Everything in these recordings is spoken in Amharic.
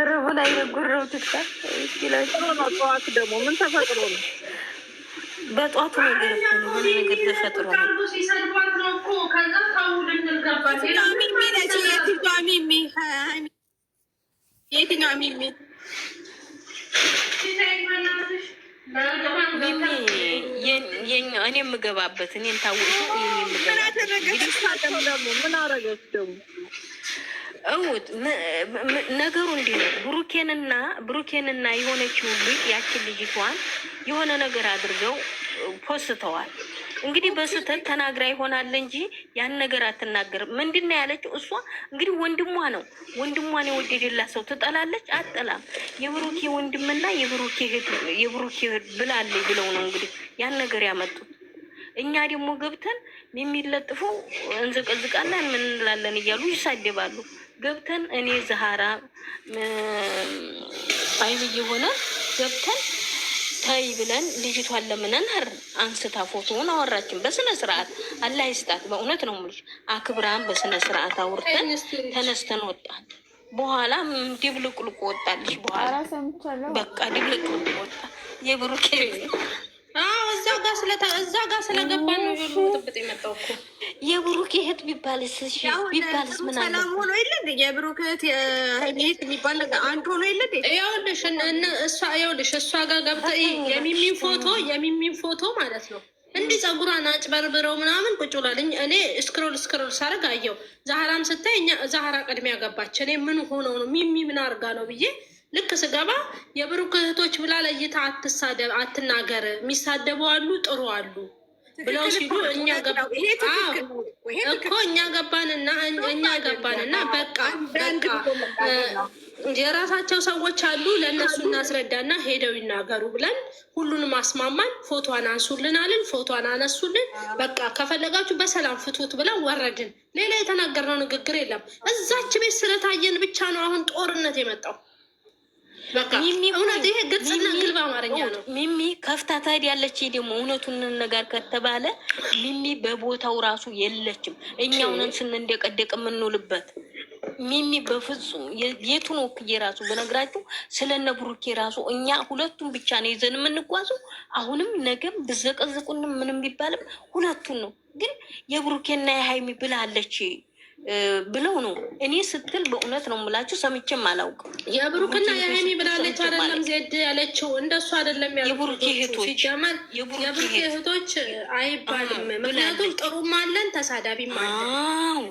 ረቡ ላይ የጉረው ትክታ ነው። ጠዋት ደግሞ ምን ተፈጥሮ ነው? በጧቱ ነገር ሆነ ነገር ተፈጥሮ ነው። የትኛው ሚሚ እኔ የምገባበት እኔን ታወቁ ምን አረገች ደግሞ? እውት ነገሩ እንዲህ ነው። ብሩኬንና የሆነችው ልጅ ያችን ልጅቷን የሆነ ነገር አድርገው ፖስተዋል። እንግዲህ በስህተት ተናግራ ይሆናል እንጂ ያን ነገር አትናገርም። ምንድን ነው ያለችው? እሷ እንግዲህ ወንድሟን የወደደላት ሰው ትጠላለች? አትጠላም። የብሩኬ ወንድምና የብሩኬ እህት ብላለች ብለው ነው እንግዲህ ያን ነገር ያመጡት። እኛ ደግሞ ገብተን የሚለጥፈው እንዝቅዝቃለን ምን እንላለን እያሉ ይሳደባሉ። ገብተን እኔ ዛሃራ ፋይል እየሆነ ገብተን ታይ ብለን ልጅቷን ለምነን አንስታ ፎቶውን አወራችን በስነ ስርዓት። አላህ ይስጣት። በእውነት ነው የምልሽ አክብራን በስነ ስርዓት አውርተን ተነስተን ወጣን። በኋላ ድብልቅልቁ ወጣልሽ። በኋላ በቃ ድብልቅልቁ ወጣ የብሩኬ እዛ ጋር ስለገባን ነው ጥብጥ የመጣው እኮ የብሩክ እህት ቢባልስ ምን አለ? ሰላም ሆኖ የለ የብሩክ እህት እህት የሚባል አንድ ሆኖ የለ። ይኸውልሽ እሷ ጋር ገብተህ የሚሚን ፎቶ ማለት ነው እንዲህ ጸጉሯን አጭበርብረው ምናምን ቁጭ ብላለኝ። እኔ ስክሮል ሳረግ አየው። ዛህራም ስታይ ዛህራ ቅድሚያ ገባች። እኔ ምን ሆነው ነው ሚሚ ምን አርጋ ነው ብዬ ልክ ስገባ የብሩክ እህቶች ብላ ለይታ አትናገር፣ የሚሳደቡ አሉ ጥሩ አሉ ብለው ሲሉ እኛ ገባንና በቃ የራሳቸው ሰዎች አሉ ለእነሱ እናስረዳና ሄደው ይናገሩ ብለን ሁሉንም አስማማን። ፎቶዋን አንሱልን አልን። ፎቶዋን አነሱልን። በቃ ከፈለጋችሁ በሰላም ፍቱት ብለን ወረድን። ሌላ የተናገርነው ንግግር የለም። እዛች ቤት ስለታየን ብቻ ነው አሁን ጦርነት የመጣው። እውነት ይሄ ግልጽና ግልብ አማርኛ ነው። ሚሚ ከፍታ ታዲያ ያለች ደግሞ እውነቱን ነገር ከተባለ ሚሚ በቦታው ራሱ የለችም። እኛውንን ስንንደቀደቅ የምንውልበት ሚሚ በፍጹም የቱን ወክዬ ራሱ በነግራችሁ ስለነ ብሩኬ ራሱ እኛ ሁለቱን ብቻ ነው ይዘን የምንጓዙ። አሁንም ነገም ብዘቀዝቁንም ምንም ቢባልም ሁለቱን ነው። ግን የብሩኬና የሀይሚ ብላለች ብለው ነው እኔ ስትል በእውነት ነው የምላችሁ። ሰምቼም አላውቅም። የብሩክና የሀይሚ ብላለች አይደለም ዜድ ያለችው እንደሱ አይደለም። የብሩክ ሲጀመር የብሩክ እህቶች አይባልም። ምክንያቱም ጥሩም አለን ተሳዳቢም አለን።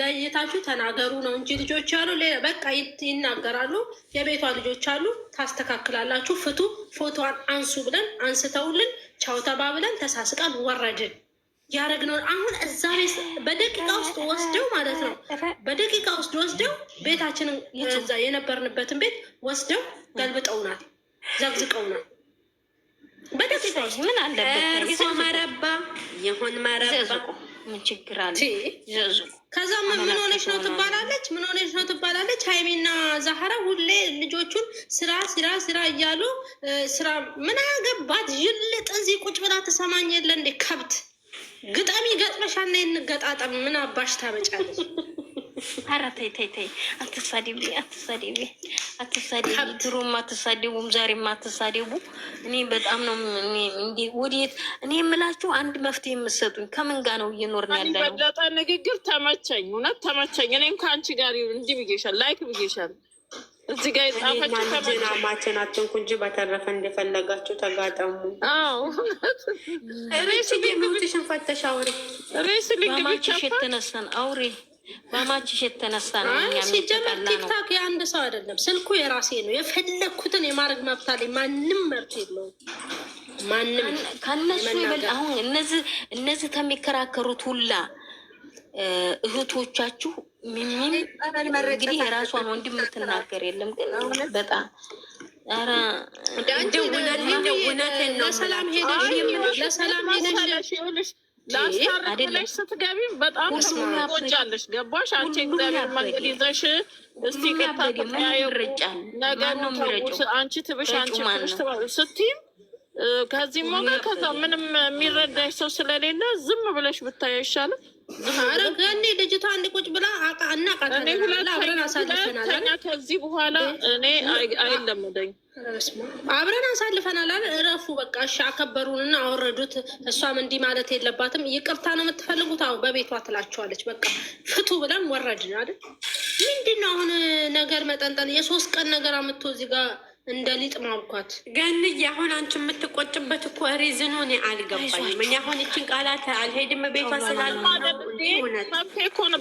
ለይታችሁ ተናገሩ ነው እንጂ ልጆች ያሉ በቃ ይናገራሉ። የቤቷ ልጆች አሉ። ታስተካክላላችሁ። ፍቱ፣ ፎቶዋን አንሱ ብለን አንስተውልን ቻው ተባብለን ተሳስቃን ወረድን። ያረግነውን አሁን እዛ ቤት በደቂቃ ውስጥ ወስደው ማለት ነው። በደቂቃ ውስጥ ወስደው ቤታችንን እዛ የነበርንበትን ቤት ወስደው ገልብጠውናል፣ ዘግዝቀውናል። በደቂቃ ውስጥ ምን አለበት መረባ ይሁን መረባ ምን ችግር አለ? ከዛ ምን ሆነች ነው ትባላለች። ሀይሚና ዛህራ ሁሌ ልጆቹን ስራ እያሉ ስራ ምን አገባት ይልጥ እዚህ ቁጭ ብላ ትሰማኝ የለ እንዴ ከብት ግጣሚ ገጥመሻና እንገጣጠም ምን አባሽ ታመጫለሽ? ኧረ ተይ አትሳደቢ። ድሮም አትሳደቡም ዛሬም አትሳደቡ። እኔ በጣም ነው ወዴት እኔ የምላችሁ አንድ መፍትሄ የምትሰጡኝ ከምን ጋር ነው እየኖርን ያለ ነው? በለጠ ንግግር ተመቸኝ፣ እውነት ተመቸኝ። እኔም ከአንቺ ጋር እንዲህ ብዬሻል፣ ላይክ ብዬሻል። እዚህ ጋር የጻፈችው ማችን አትንኩ እንጂ በተረፈ እንደፈለጋችሁ ተጋጠሙ። ሬስሊንግሽን ፈተሽ አውሪ። በማችሽ የተነሳን አውሪ። በማችሽ የተነሳ ነው። ሲጀመር ቲክታክ የአንድ ሰው አይደለም፣ ስልኩ የራሴ ነው። የፈለግኩትን የማድረግ መብት አለኝ። ማንም መብት የለውም። ማንም ከነሱ ይበል። አሁን እነዚህ ከሚከራከሩት ሁላ እህቶቻችሁ ሚሚም እንግዲህ የራሷን ወንድም የምትናገር የለም። ግን በጣም ለሰላም ሄደሽ ላስታርቅለሽ ስትገቢ በጣም ትጎጃለሽ። ገባሽ? አንቺ እግዚአብሔር መንገድ ይዘሽ እስቲ ይረጫል ነገር ነው አንቺ ትብሽ ስትይም ከዚህ ሞጋ ከዛ ምንም የሚረዳሽ ሰው ስለሌለ ዝም ብለሽ ብታይ አይሻልም? ኧረ ገኒ ልጅቷ አንድ ቁጭ ብላ እናቃታለን። አብረን አሳልፈናል። ከዚህ በኋላ እኔ አይለመደኝ አብረን አሳልፈናል። እረፉ በቃ እሺ። አከበሩንና አወረዱት። እሷም እንዲህ ማለት የለባትም። ይቅርታ ነው የምትፈልጉት? አዎ በቤቷ ትላቸዋለች። በቃ ፍቱ ብለን ወረድን አይደል? ምንድን ነው አሁን ነገር መጠንጠን? የ3 ቀን ነገር አምጥቶ እዚህ ጋር እንደ ሊጥ ማብኳት። ገንዬ አሁን አንቺ የምትቆጭበት እኮ ሪዝኑ እኔ አልገባኝም። እኔ አሁን እችን ቃላት አልሄድም ቤቷ ስላልሆነ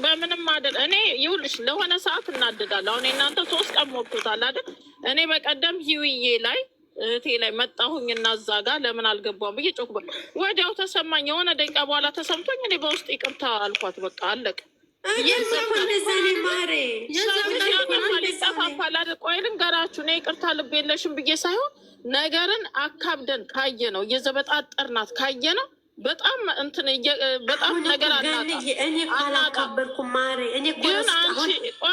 በምንም አይደል። እኔ ይኸውልሽ ለሆነ ሰዓት እናድዳለሁ። አሁን እናንተ 3 ቀን ሞክቶታል አይደል? እኔ በቀደም ሂውዬ ላይ እህቴ ላይ መጣሁኝ እና እዛ ጋር ለምን አልገባም ብዬ ጮክበል ወዲያው ተሰማኝ። የሆነ ደቂቃ በኋላ ተሰምቶኝ እኔ በውስጥ ይቅርታ አልኳት። በቃ አለቅ ቆይ ልንገራችሁ፣ እኔ ይቅርታ ልብ የለሽም ብዬ ሳይሆን ነገርን አካብደን ካየ ነው እየዘበጣጠርናት ካየ ነው በጣም እንትን በጣም ነገር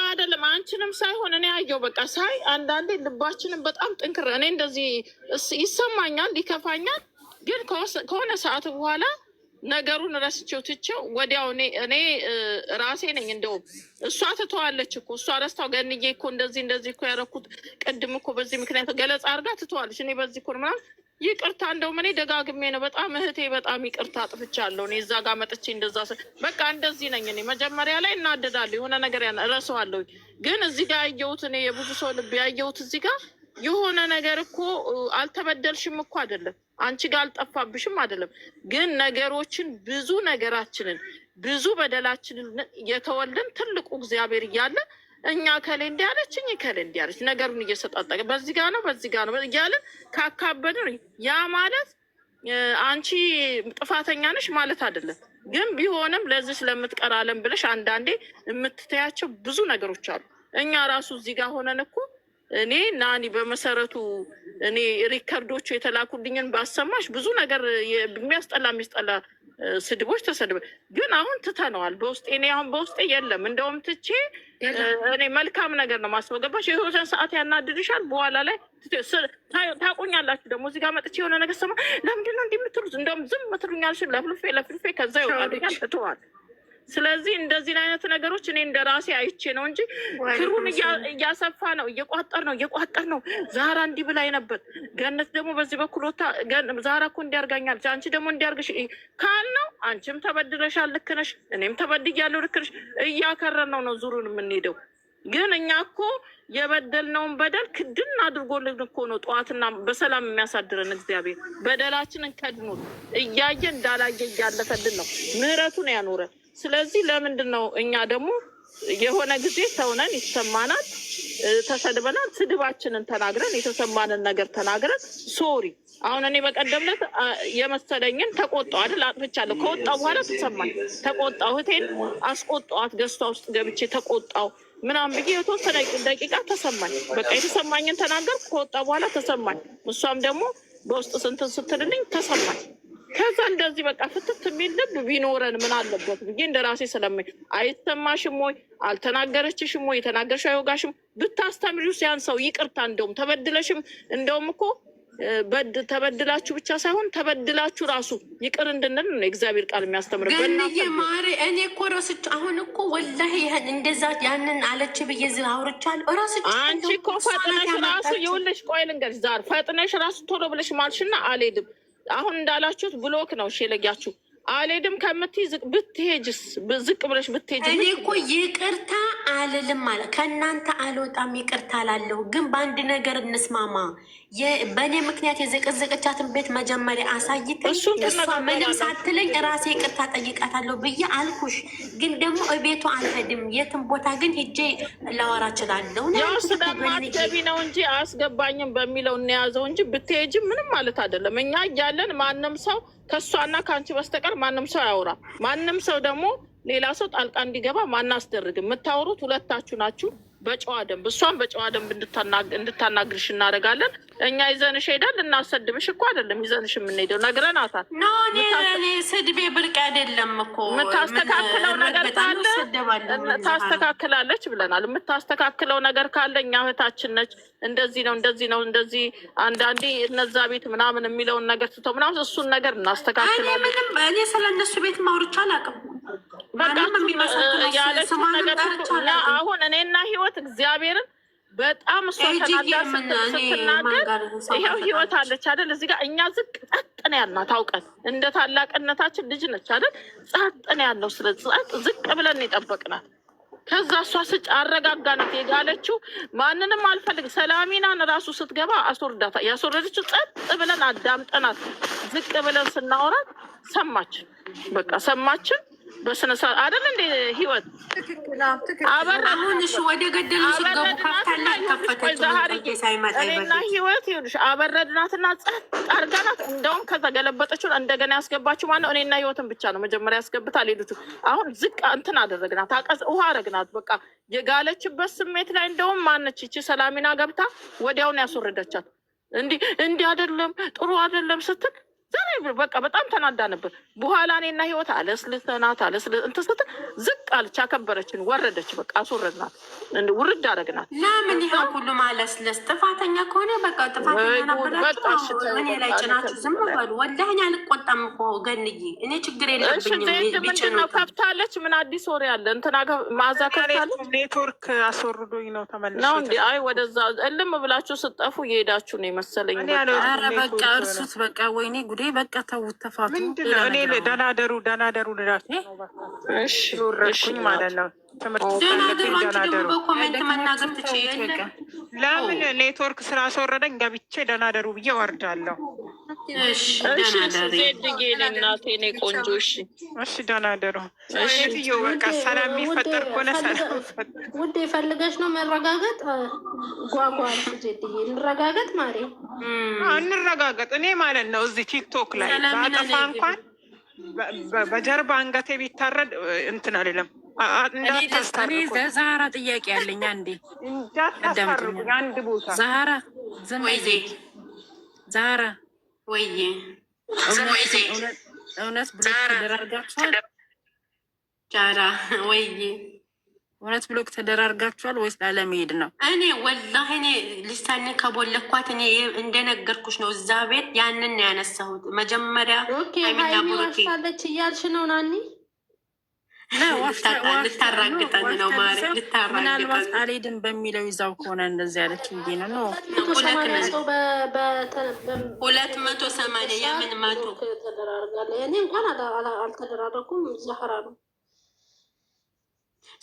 አይደለም። አንቺንም ሳይሆን እኔ አየው በቃ ሳይ አንዳንዴ ልባችንም በጣም ጥንክር እኔ እንደዚህ ይሰማኛል፣ ይከፋኛል። ግን ከሆነ ሰዓት በኋላ ነገሩን ረስቼው ትቼው ወዲያው እኔ ራሴ ነኝ እንደውም እሷ ትተዋለች እኮ እሷ ረስታው ገንዬ እኮ እንደዚህ እኮ ያደረኩት ቅድም እኮ በዚህ ምክንያት ገለጻ አድርጋ ትተዋለች። እኔ በዚህ እኮ ምናምን ይቅርታ እንደውም እኔ ደጋግሜ ነው በጣም እህቴ በጣም ይቅርታ አጥፍቻለሁ። እኔ እዛ ጋር መጥቼ እንደዛ በቃ እንደዚህ ነኝ እኔ መጀመሪያ ላይ እናደዳለሁ፣ የሆነ ነገር እረሳዋለሁ። ግን እዚህ ጋር ያየሁት እኔ የብዙ ሰው ልብ ያየሁት እዚህ ጋር የሆነ ነገር እኮ አልተበደልሽም እኮ አይደለም፣ አንቺ ጋር አልጠፋብሽም አይደለም። ግን ነገሮችን ብዙ ነገራችንን ብዙ በደላችንን የተወልን ትልቁ እግዚአብሔር እያለ እኛ ከሌ እንዲያለች ከሌ እንዲያለች ነገሩን እየሰጣጠቀ በዚህ ጋር ነው በዚህ ጋር ነው እያለን ካካበድን ያ ማለት አንቺ ጥፋተኛ ነሽ ማለት አይደለም። ግን ቢሆንም ለዚህ ስለምትቀር አለም ብለሽ አንዳንዴ የምትተያቸው ብዙ ነገሮች አሉ። እኛ ራሱ እዚህ ጋር ሆነን እኮ እኔ ናኒ በመሰረቱ እኔ ሪከርዶቹ የተላኩልኝን ባሰማሽ ብዙ ነገር የሚያስጠላ ስድቦች ተሰድበ ግን አሁን ትተነዋል። በውስጤ እኔ አሁን በውስጤ የለም። እንደውም ትቼ እኔ መልካም ነገር ነው ማስበገባሽ። የሆነ ሰዓት ያናድድሻል፣ በኋላ ላይ ታቆኛላችሁ። ደግሞ እዚህ ጋር መጥቼ የሆነ ነገር ሰማ ለምንድን ነው እንዲህ የምትሉት? እንደውም ዝም ምትሉኛልሽን ለፍልፌ ከዛ ይወጣልኛል፣ ትተዋል። ስለዚህ እንደዚህ አይነት ነገሮች እኔ እንደ ራሴ አይቼ ነው እንጂ ክሩን እያሰፋ ነው እየቋጠር ነው። ዛራ እንዲህ ብላኝ ነበር፣ ገነት ደግሞ በዚህ በኩል ወታ ዛራ እኮ እንዲያርጋኛል፣ አንቺ ደግሞ እንዲያርግሽ ካልነው አንቺም ተበድለሻል፣ ልክ ነሽ፣ እኔም ተበድያለሁ፣ ልክ ነሽ። እያከረን ነው ዙሩን የምንሄደው። ግን እኛ እኮ የበደልነውን በደል ክድን አድርጎልን እኮ ነው ጠዋትና በሰላም የሚያሳድረን እግዚአብሔር። በደላችንን ከድኖት እያየ እንዳላየ እያለፈልን ነው ምህረቱን ያኖረን። ስለዚህ ለምንድን ነው እኛ ደግሞ የሆነ ጊዜ ሰውነን ይሰማናል፣ ተሰድበናል፣ ስድባችንን ተናግረን የተሰማንን ነገር ተናግረን ሶሪ። አሁን እኔ በቀደምለት የመሰለኝን ተቆጣሁ አይደል? አጥፍቻለሁ። ከወጣሁ በኋላ ተሰማኝ፣ ተቆጣሁ። እህቴን አስቆጣኋት፣ ገዝቷ ውስጥ ገብቼ ተቆጣሁ ምናምን ብዬ የተወሰነ ደቂቃ ተሰማኝ። በቃ የተሰማኝን ተናገርኩ። ከወጣ በኋላ ተሰማኝ። እሷም ደግሞ በውስጥ ስንትን ስትልልኝ ተሰማኝ። ከዛ እንደዚህ በቃ ፍትት የሚል ልብ ቢኖረን ምን አለበት ብዬ እንደ ራሴ ስለማኝ አይሰማሽም ወይ አልተናገረችሽም ወይ የተናገርሽው አይወጋሽም ብታስተምሪው ያን ሰው ይቅርታ እንደውም ተበድለሽም እንደውም እኮ ተበድላችሁ ብቻ ሳይሆን ተበድላችሁ ራሱ ይቅር እንድንል ነው እግዚአብሔር ቃል የሚያስተምር። ገንዬ ማሬ እኔ እኮ ረስቼ አሁን እኮ ወላሂ እንደዛ ያንን አለች ብዬ ዝም አውርቻለሁ። ረስቼ አንቺ እኮ ፈጥነሽ ራሱ ይኸውልሽ፣ ቆይ ልንገርሽ ዛሬ ፈጥነሽ ራሱ ቶሎ ብለሽ ማልሽና አልሄድም አሁን እንዳላችሁት ብሎክ ነው ሸለጊያችሁ አልሄድም ከምትይ ብትሄጅስ ዝቅ ብለሽ ብትሄጅ እኔ እኮ ይቅርታ አልልም ማለት ከእናንተ አልወጣም ይቅርታ አላለሁ። ግን በአንድ ነገር እንስማማ። በእኔ ምክንያት የዘቀዘቀቻትን ቤት መጀመሪያ አሳይተኝ እሷ ምንም ሳትለኝ ራሴ ይቅርታ ጠይቃታለሁ ብዬ አልኩሽ። ግን ደግሞ እቤቱ አልሄድም የትም ቦታ ግን ሄጄ ላወራ እችላለሁ። ያው ስለማትገቢ ነው እንጂ አያስገባኝም በሚለው እንያዘው እንጂ ብትሄጅም ምንም ማለት አይደለም። እኛ እያለን ማንም ሰው ከእሷና ከአንቺ በስተቀር ማንም ሰው አያወራ። ማንም ሰው ደግሞ ሌላ ሰው ጣልቃ እንዲገባ ማናስደርግም። የምታወሩት ሁለታችሁ ናችሁ በጨዋ ደንብ። እሷን በጨዋ ደንብ እንድታናግርሽ እናደርጋለን። እኛ ይዘንሽ ሄዳል። እናሰድብሽ እኮ አይደለም ይዘንሽ የምንሄደው ነግረናታል። እኔ ስድቤ ብርቅ አይደለም እኮ የምታስተካክለው ነገር ካለ ታስተካክላለች ብለናል። የምታስተካክለው ነገር ካለ እኛ እህታችን ነች። እንደዚህ ነው እንደዚህ አንዳንዴ እነዛ ቤት ምናምን የሚለውን ነገር ትተው ምናምን እሱን ነገር እናስተካክላለን። እኔ ስለ እነሱ ቤት ማውርቻ አላውቅም። በቃ ያለችው ነገር አሁን እኔና ህይወት እግዚአብሔርን በጣም እሷ ተናዳ ስትናገር ይኸው ህይወት አለች አይደል? እዚህ ጋር እኛ ዝቅ ጸጥን ያልናት አውቀን እንደ ታላቅነታችን ልጅ ነች አይደል? ጸጥን ያለው ስለ ዝቅ ብለን የጠበቅናት ከዛ እሷ ስጭ አረጋጋናት። የጋለችው ማንንም አልፈልግ ሰላሚናን ራሱ ስትገባ አስወርዳታ ያስወረደችው ጸጥ ብለን አዳምጠናት ዝቅ ብለን ስናወራት ሰማችን። በቃ ሰማችን በስነ ስርዓት አይደል እንደ ህይወት አሁንሽ ወደ ገደሉ ሲገቡ ካፍታላ እኔና ህይወት ይኸውልሽ አበረድናትና ጸጥ አርጋናት። እንደውም ከዛ ገለበጠችውን እንደገና ያስገባችው ማነው? እኔና ህይወትን ብቻ ነው መጀመሪያ ያስገብታ። ሌሎቹ አሁን ዝቅ እንትን አደረግናት፣ አቀዝ ውሃ አረግናት። በቃ የጋለችበት ስሜት ላይ እንደውም ማነች ይቺ ሰላሚና ገብታ ወዲያውን ያስወረደቻት። እንዲህ አይደለም ጥሩ አይደለም ስትል ዛሬ በቃ በጣም ተናዳ ነበር። በኋላ እኔና ህይወት አለስልተናት እንትን ስትል ዝቅ አለች፣ አከበረችን፣ ወረደች። በቃ አስወረድናት፣ ውርድ አደረግናት። ለምን ይሄ ሁሉ ማለስለስ? ጥፋተኛ ከሆነ በቃ ጥፋተኛ ነበራችሁ። እኔ ላይ ጭናችሁ ዝም በሉ። ወላሂ እኔ አልቆጣም እኮ ገንዬ፣ እኔ ችግር የለብኝም። ምንድን ነው ከፍታለች? ምን አዲስ ወሬ አለ? እንትና ማዛ ከፍታለች። ኔትወርክ አስወርዶኝ ነው ተመልሶ ነው እንዲ። አይ ወደዛ እልም ብላችሁ ስጠፉ እየሄዳችሁ ነው ይመሰለኝ። ኧረ በቃ እርሱት በቃ። ወይኔ ጉዴ! በቃ ተውት፣ ተፋቱ። እኔ ደናደሩ ልላችሁ ወረድኩኝ ማለት ነው። ደናደሩ በኮሜንት መናገር ትችይ። ለምን ኔትወርክ ስራ አስወረደኝ ገብቼ ደናደሩ ብዬ ወርዳለሁ። እናቴ ቆንጆ። እሺ ደናደሩ። ሴትዮ በቃ ሰላም የሚፈጠር ከሆነ ሰላም ውዴ ፈልገሽ ነው መረጋገጥ። ጓጓል ሴትዬ እንረጋገጥ ማሬ፣ እንረጋገጥ። እኔ ማለት ነው እዚህ ቲክቶክ ላይ ባጠፋ እንኳን በጀርባ አንገቴ ቢታረድ እንትን አልልም። ዛህራ ጥያቄ ያለኝ አንዴ እንዳታስታርቁ አንድ ቦታ ዛህራ ዛህራ ወይ እውነት ብሎክ ተደራርጋችኋል? ጃራ ወይ እውነት ብሎክ ተደራርጋችኋል ወይስ ላለመሄድ ነው? እኔ ወላሂ እኔ ልሳኔ ከቦለኳት እኔ እንደነገርኩሽ ነው። እዛ ቤት ያንን ነው ያነሳሁት መጀመሪያ። ዋሽታለች እያልሽ ነው ናኒ? ልታራግጠን ነው ማሪ፣ ምናልባት አልሄድም በሚለው ይዛው ከሆነ እንደዚህ ያለች እንጂ ነው። 280 የምን መቶ ተደራርጋለ። እኔ እንኳን አልተደራረኩም። ዛህራ ነው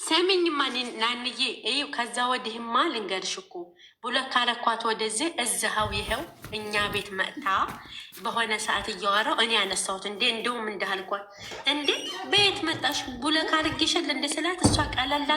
ሰሚኝማ ናንዬ። ይኸው ከዛ ወዲህማ ልንገርሽ እኮ ብሎ ካለኳት ወደዚህ እዝሃው ይኸው እኛ ቤት መጥታ በሆነ ሰዓት እያወራው እኔ ያነሳሁት እንደውም እንዳልኳት ቤት መጣሽ ብሎ ካልግሽል እንደ ስላት እሷ ቀለላል